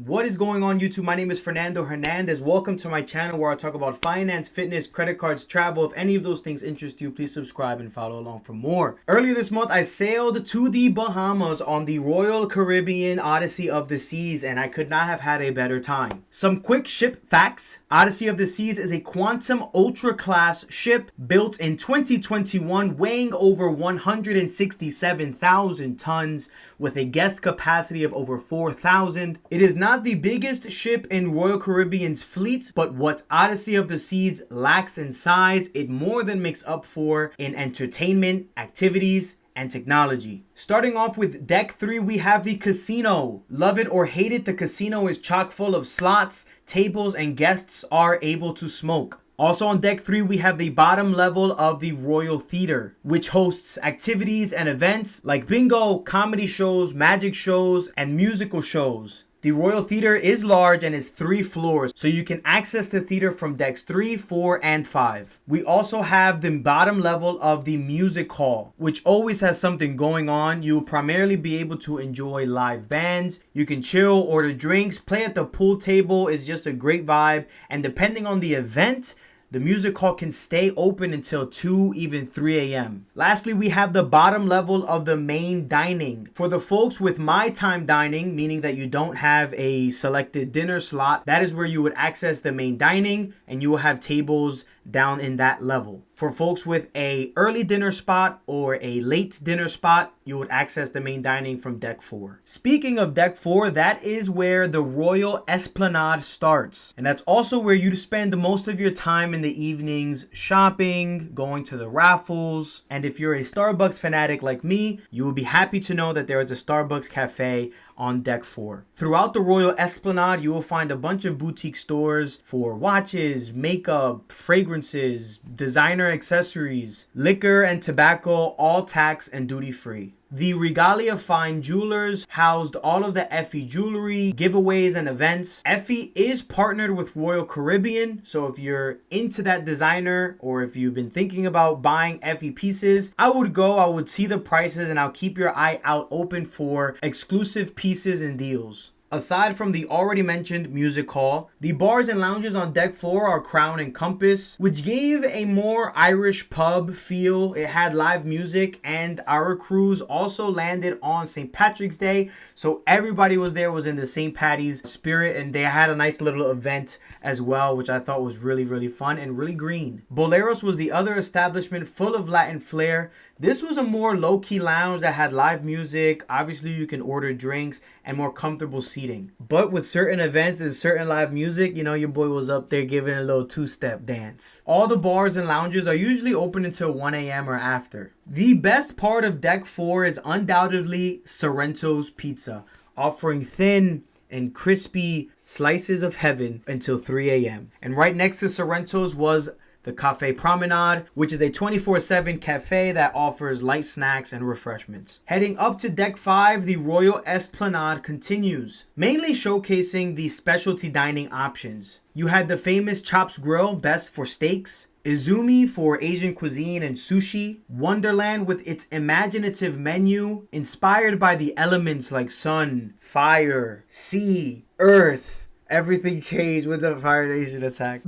What is going on YouTube? My name is Fernando Hernandez. Welcome to my channel where I talk about finance, fitness, credit cards, travel. If any of those things interest you, please subscribe and follow along for more. Earlier this month, I sailed to the Bahamas on the Royal Caribbean Odyssey of the Seas, and I could not have had a better time. Some quick ship facts. Odyssey of the Seas is a quantum ultra class ship built in 2021, weighing over 167,000 tons with a guest capacity of over 4,000. It is not the biggest ship in Royal Caribbean's fleet, but what Odyssey of the Seas lacks in size, it more than makes up for in entertainment, activities, and technology. Starting off with Deck 3, we have the casino. Love it or hate it, the casino is chock full of slots, tables, and guests are able to smoke. Also on Deck 3, we have the bottom level of the Royal Theater, which hosts activities and events like bingo, comedy shows, magic shows, and musical shows. The Royal Theater is large and is 3 floors, so you can access the theater from decks 3, 4, and 5. We also have the bottom level of the music hall, which always has something going on. You'll primarily be able to enjoy live bands. You can chill, order drinks, play at the pool table is just a great vibe, and depending on the event, the music hall can stay open until 2, even 3 a.m. Lastly, we have the bottom level of the main dining. For the folks with my time dining, meaning that you don't have a selected dinner slot, that is where you would access the main dining and you will have tables down in that level. For folks with a early dinner spot or a late dinner spot, you would access the main dining from Deck 4. Speaking of Deck 4, that is where the Royal Esplanade starts. And that's also where you spend most of your time in the evenings shopping, going to the raffles. And if you're a Starbucks fanatic like me, you will be happy to know that there is a Starbucks cafe on Deck 4. Throughout the Royal Esplanade, you will find a bunch of boutique stores for watches, makeup, fragrances, designer accessories, liquor and tobacco, all tax and duty free. The Regalia Fine Jewelers housed all of the Effie jewelry, giveaways, and events. Effie is partnered with Royal Caribbean, so if you're into that designer or if you've been thinking about buying Effie pieces, I would see the prices, and I'll keep your eye out open for exclusive pieces and deals. Aside from the already mentioned music hall, the bars and lounges on Deck 4 are Crown and Compass, which gave a more Irish pub feel. It had live music, and our cruise also landed on St. Patrick's Day, so everybody was in the St. Patty's spirit, and they had a nice little event as well, which I thought was really fun and really green. Boleros was the other establishment full of Latin flair. This was a more low-key lounge that had live music. Obviously, you can order drinks and more comfortable seating. But with certain events and certain live music, your boy was up there giving a little two-step dance. All the bars and lounges are usually open until 1 a.m. or after. The best part of Deck 4 is undoubtedly Sorrento's Pizza, offering thin and crispy slices of heaven until 3 a.m. And right next to Sorrento's was the Cafe Promenade, which is a 24/7 cafe that offers light snacks and refreshments. Heading up to Deck 5, the Royal Esplanade continues, mainly showcasing the specialty dining options. You had the famous Chops Grill, best for steaks, Izumi for Asian cuisine and sushi, Wonderland with its imaginative menu, inspired by the elements like sun, fire, sea, earth. Everything changed with the Fire Nation attack.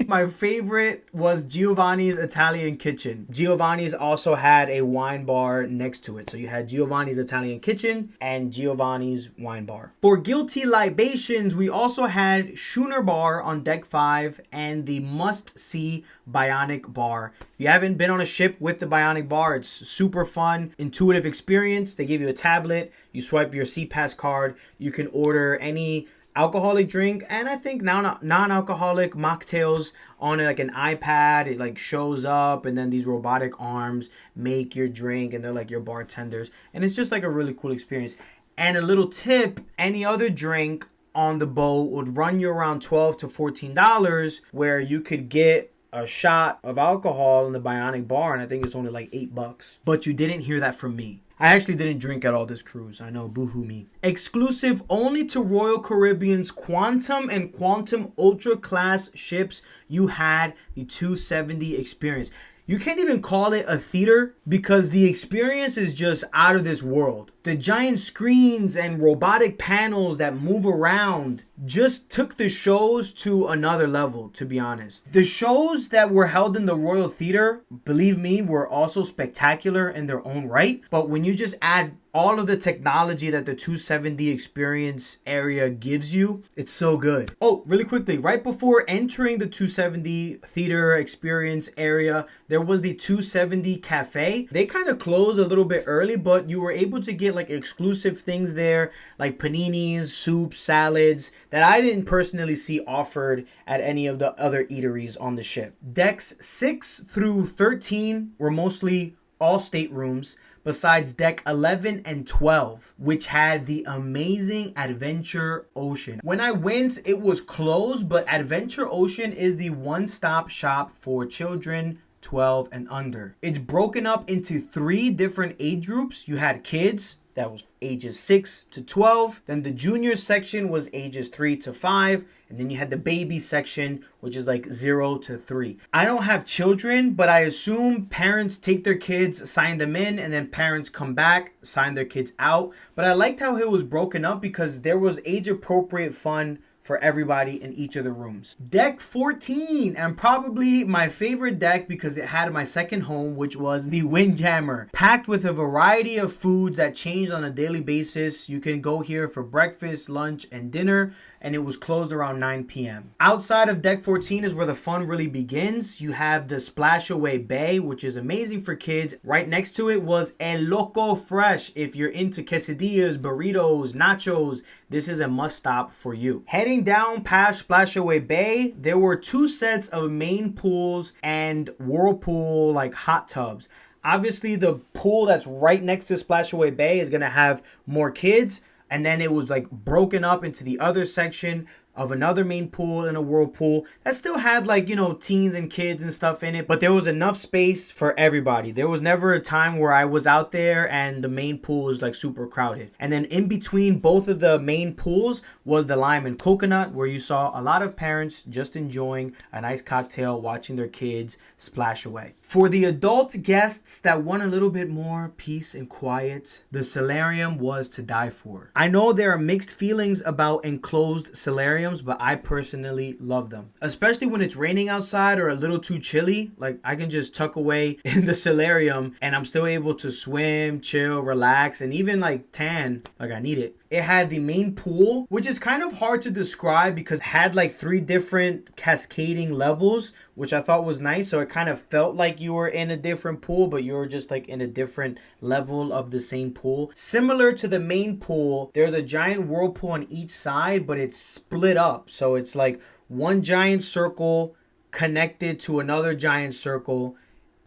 My favorite was Giovanni's Italian Kitchen. Giovanni's also had a wine bar next to it. So you had Giovanni's Italian Kitchen and Giovanni's Wine Bar. For guilty libations, we also had Schooner Bar on Deck 5 and the must-see Bionic Bar. If you haven't been on a ship with the Bionic Bar, it's super fun, intuitive experience. They give you a tablet, you swipe your SeaPass card, you can order any alcoholic drink, and I think now non-alcoholic mocktails on like an iPad. It like shows up, and then these robotic arms make your drink, and they're like your bartenders, and it's just like a really cool experience. And a little tip, any other drink on the boat would run you around $12 to $14, where you could get a shot of alcohol in the Bionic Bar, and I think it's only like $8. But you didn't hear that from me. I actually didn't drink at all this cruise. I know, boohoo me. Exclusive only to Royal Caribbean's Quantum and Quantum Ultra class ships, you had the 270 experience. You can't even call it a theater because the experience is just out of this world. The giant screens and robotic panels that move around just took the shows to another level, to be honest. The shows that were held in the Royal Theater, believe me, were also spectacular in their own right. But when you just add all of the technology that the 270 experience area gives you, it's so good. Oh, really quickly, right before entering the 270 theater experience area, there was the 270 cafe. They kind of closed a little bit early, but you were able to get like exclusive things there, like paninis, soups, salads, that I didn't personally see offered at any of the other eateries on the ship. Decks 6 through 13 were mostly all staterooms, besides deck 11 and 12, which had the amazing Adventure Ocean. When I went, it was closed, but Adventure Ocean is the one-stop shop for children 12 and under. It's broken up into 3 different age groups. You had kids, that was ages 6 to 12. Then the junior section was ages 3 to 5. And then you had the baby section, which is like 0 to 3. I don't have children, but I assume parents take their kids, sign them in, and then parents come back, sign their kids out. But I liked how it was broken up because there was age-appropriate fun for everybody in each of the rooms. Deck 14, and probably my favorite deck because it had my second home, which was the Windjammer. Packed with a variety of foods that changed on a daily basis. You can go here for breakfast, lunch, and dinner, and it was closed around 9 p.m. Outside of Deck 14 is where the fun really begins. You have the Splashaway Bay, which is amazing for kids. Right next to it was El Loco Fresh. If you're into quesadillas, burritos, nachos, this is a must stop for you. Heading down past Splashaway Bay, there were 2 sets of main pools and whirlpool like hot tubs. Obviously, the pool that's right next to Splashaway Bay is gonna have more kids, and then it was like broken up into the other section of another main pool and a whirlpool that still had like, you know, teens and kids and stuff in it, but there was enough space for everybody. There was never a time where I was out there and the main pool was like super crowded. And then in between both of the main pools was the Lime and Coconut, where you saw a lot of parents just enjoying a nice cocktail, watching their kids splash away. For the adult guests that want a little bit more peace and quiet, the solarium was to die for. I know there are mixed feelings about enclosed solariums, but I personally love them. Especially when it's raining outside or a little too chilly, like I can just tuck away in the solarium and I'm still able to swim, chill, relax, and even like tan like I need it. It had the main pool, which is kind of hard to describe because it had like 3 different cascading levels, which I thought was nice. So it kind of felt like you were in a different pool, but you were just like in a different level of the same pool. Similar to the main pool, there's a giant whirlpool on each side, but it's split up. So it's like one giant circle connected to another giant circle.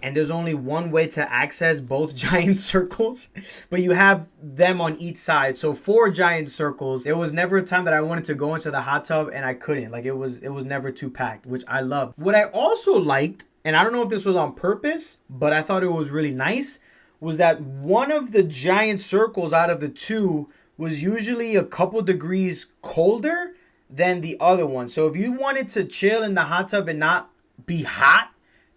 And there's only one way to access both giant circles, but you have them on each side. So 4 giant circles. There was never a time that I wanted to go into the hot tub and I couldn't. Like it was never too packed, which I loved. What I also liked, and I don't know if this was on purpose, but I thought it was really nice, was that one of the giant circles out of the 2 was usually a couple degrees colder than the other one. So if you wanted to chill in the hot tub and not be hot,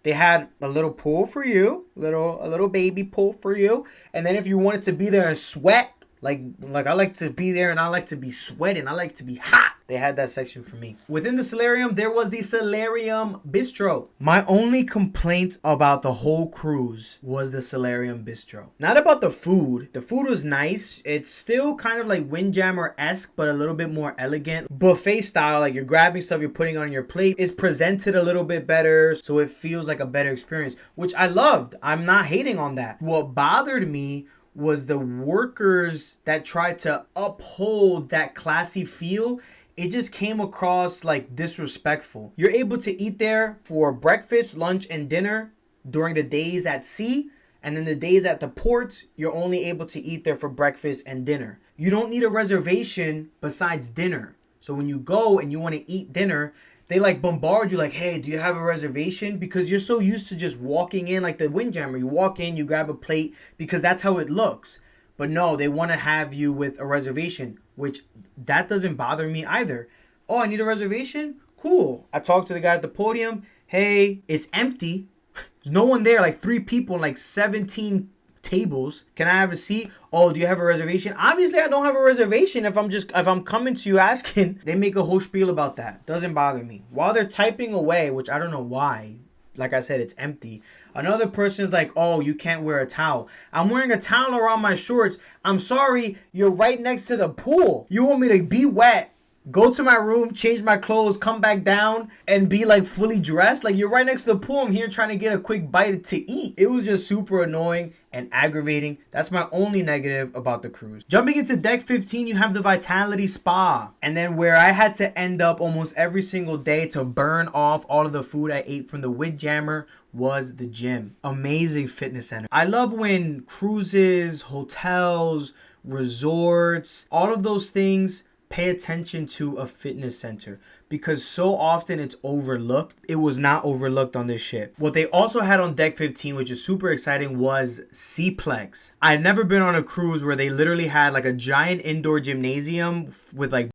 they had a little pool for you, a little baby pool for you. And then if you wanted to be there and sweat, like I like to be there and I like to be sweating, I like to be hot, they had that section for me. Within the solarium, there was the Solarium Bistro. My only complaint about the whole cruise was the Solarium Bistro. Not about the food. The food was nice. It's still kind of like Windjammer-esque, but a little bit more elegant. Buffet style, like you're grabbing stuff, you're putting on your plate. It's presented a little bit better, so it feels like a better experience, which I loved. I'm not hating on that. What bothered me was the workers that tried to uphold that classy feel. It just came across like disrespectful. You're able to eat there for breakfast, lunch, and dinner during the days at sea. And then the days at the port, you're only able to eat there for breakfast and dinner. You don't need a reservation besides dinner. So when you go and you want to eat dinner, they like bombard you like, hey, do you have a reservation? Because you're so used to just walking in like the Windjammer. You walk in, you grab a plate because that's how it looks. But no, they want to have you with a reservation, which that doesn't bother me either. Oh, I need a reservation? Cool. I talked to the guy at the podium. Hey, it's empty. There's no one there, like 3 people and like 17 tables. Can I have a seat? Oh, do you have a reservation? Obviously I don't have a reservation if I'm coming to you asking. They make a whole spiel about that. Doesn't bother me. While they're typing away, which I don't know why, like I said, it's empty. Another person's like, oh, you can't wear a towel. I'm wearing a towel around my shorts. I'm sorry, you're right next to the pool. You want me to be wet, go to my room, change my clothes, come back down, and be like fully dressed? Like, you're right next to the pool. I'm here trying to get a quick bite to eat. It was just super annoying and aggravating. That's my only negative about the cruise. Jumping into deck 15, you have the Vitality Spa. And then where I had to end up almost every single day to burn off all of the food I ate from the Windjammer was the gym. Amazing fitness center. I love when cruises, hotels, resorts, all of those things pay attention to a fitness center, because so often it's overlooked. It was not overlooked on this ship. What they also had on deck 15, which is super exciting, was Cplex. I've never been on a cruise where they literally had like a giant indoor gymnasium with like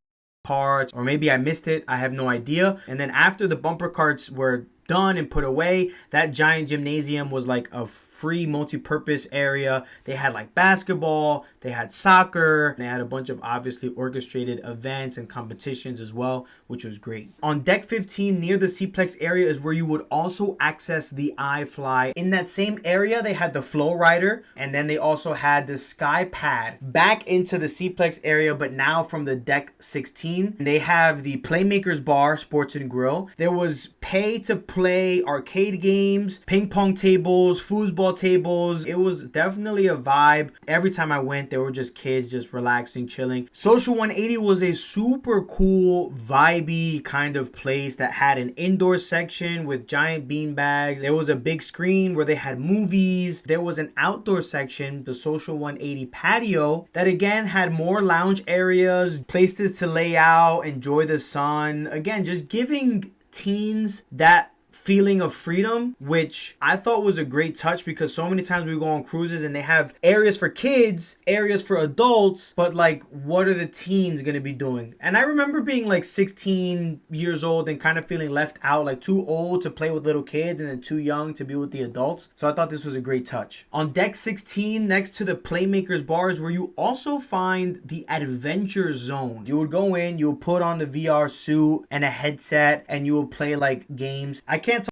carts, or maybe I missed it, I have no idea. And then after the bumper carts were done and put away, that giant gymnasium was like a free multi-purpose area. They had like basketball, they had soccer, they had a bunch of obviously orchestrated events and competitions as well, which was great. On deck 15 near the Cplex area is where you would also access the iFly. In that same area they had the Flow Rider, and then they also had the Sky Pad back into the Cplex area, but now from the deck 16. They have the Playmakers Bar, Sports and Grill. There was pay to play arcade games, ping pong tables, foosball tables. It was definitely a vibe. Every time I went, there were just kids just relaxing, chilling. Social 180 was a super cool, vibey kind of place that had an indoor section with giant bean bags. There was a big screen where they had movies. There was an outdoor section, the Social 180 patio, that again had more lounge areas, places to lay out, enjoy the sun. Again, just giving teens that feeling of freedom, which I thought was a great touch, because so many times we go on cruises and they have areas for kids, areas for adults, but like, what are the teens gonna be doing? And I remember being like 16 years old and kind of feeling left out, like too old to play with little kids and then too young to be with the adults. So I thought this was a great touch. On deck 16, next to the Playmakers Bar, is where you also find the Adventure Zone. You would go in, you would put on the VR suit and a headset, and you would play like games. I can't talk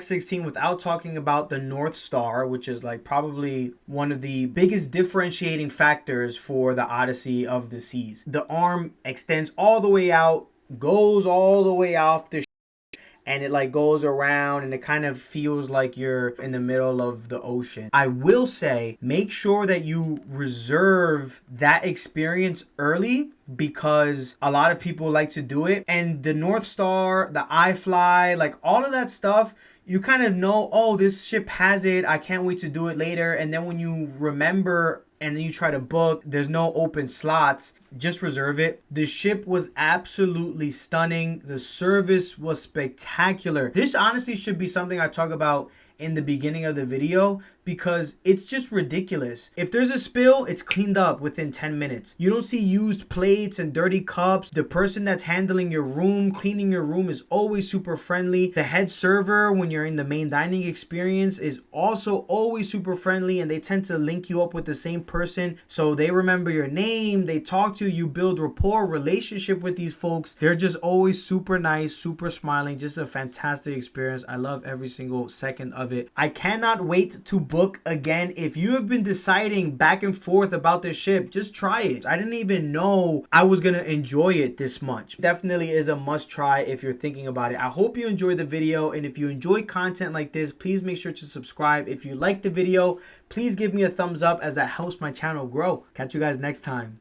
16 without talking about the North Star, which is like probably one of the biggest differentiating factors for the Odyssey of the Seas. The arm extends all the way out, goes all the way off the and it like goes around, and it kind of feels like you're in the middle of the ocean. I will say, make sure that you reserve that experience early, because a lot of people like to do it. And the North Star, the iFly, like all of that stuff, you kind of know, oh, this ship has it, I can't wait to do it later. And then when you remember and then you try to book, there's no open slots, just reserve it. The ship was absolutely stunning. The service was spectacular. This honestly should be something I talk about in the beginning of the video, because it's just ridiculous. If there's a spill, it's cleaned up within 10 minutes. You don't see used plates and dirty cups. The person that's handling your room, cleaning your room, is always super friendly. The head server, when you're in the main dining experience, is also always super friendly, and they tend to link you up with the same person, so they remember your name, they talk to you, you build rapport, relationship with these folks. They're just always super nice, super smiling, just a fantastic experience. I love every single second of it. I cannot wait to book again. If you have been deciding back and forth about this ship, just try it. I didn't even know I was gonna enjoy it this much. Definitely is a must try if you're thinking about it. I hope you enjoyed the video, and if you enjoy content like this, please make sure to subscribe. If you like the video, please give me a thumbs up, as that helps my channel grow. Catch you guys next time.